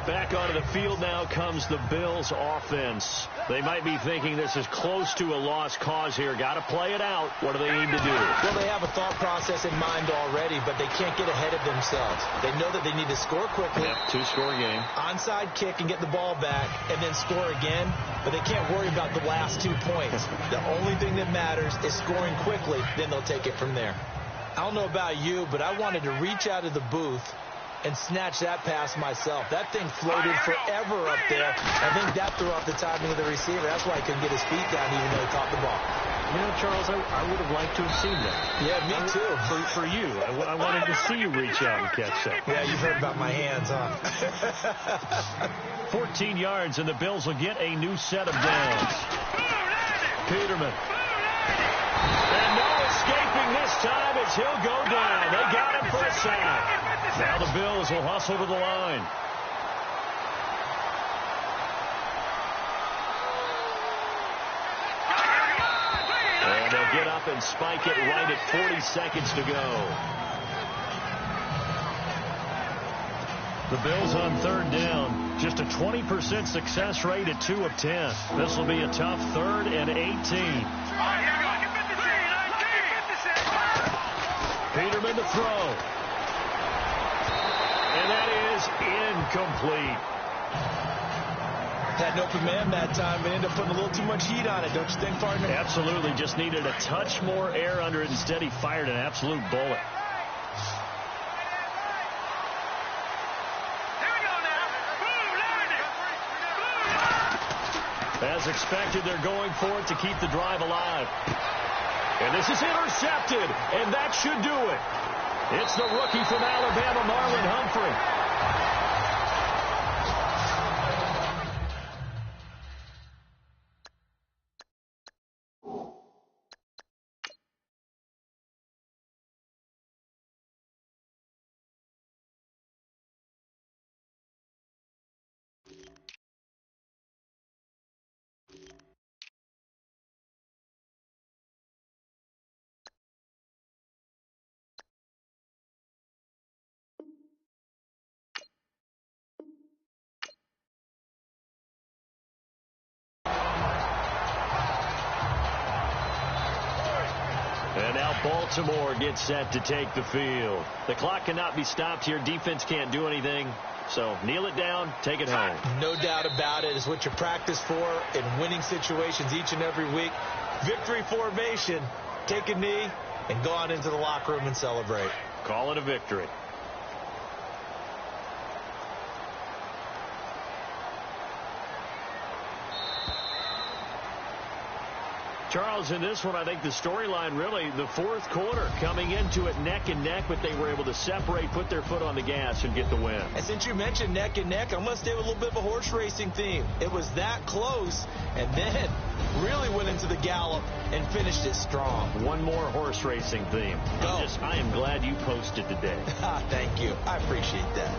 Back onto the field now comes the Bills offense. They might be thinking this is close to a lost cause here. Got to play it out. What do they need to do? Well, they have a thought process in mind already, but they can't get ahead of themselves. They know that they need to score quickly. Yep, 2-score game. Onside kick and get the ball back and then score again, but they can't worry about the last 2 points. The only thing that matters is scoring quickly, then they'll take it from there. I don't know about you, but I wanted to reach out of the booth and snatch that pass myself. That thing floated forever up there. I think that threw off the timing of the receiver. That's why he couldn't get his feet down even though he caught the ball. You know, Charles, I would have liked to have seen that. Yeah, me too. For you. I wanted to see you reach out and catch that. Yeah, you've heard about my hands, huh? 14 yards, and the Bills will get a new set of downs. Peterman. And no escaping this time as he'll go down. They got him for a sack. Now the Bills will hustle to the line. And they'll get up and spike it right at 40 seconds to go. The Bills on third down. Just a 20% success rate at 2 of 10. This will be a tough 3rd and 18. Peterman to throw. And that is incomplete. Had an open man that time, but ended up putting a little too much heat on it, don't you think, partner? Absolutely. Just needed a touch more air under it. Instead, he fired an absolute bullet. As expected, they're going for it to keep the drive alive. And this is intercepted, and that should do it. It's the rookie from Alabama, Marlon Humphrey. And now Baltimore gets set to take the field. The clock cannot be stopped here. Defense can't do anything. So kneel it down, take it home. No doubt about it. It's what you practice for in winning situations each and every week. Victory formation. Take a knee and go on into the locker room and celebrate. Call it a victory. Charles, in this one, I think the storyline really, the fourth quarter, coming into it neck and neck, but they were able to separate, put their foot on the gas, and get the win. And since you mentioned neck and neck, I'm going to stay with a little bit of a horse racing theme. It was that close, and then really went into the gallop and finished it strong. One more horse racing theme. I am glad you posted today. Thank you. I appreciate that.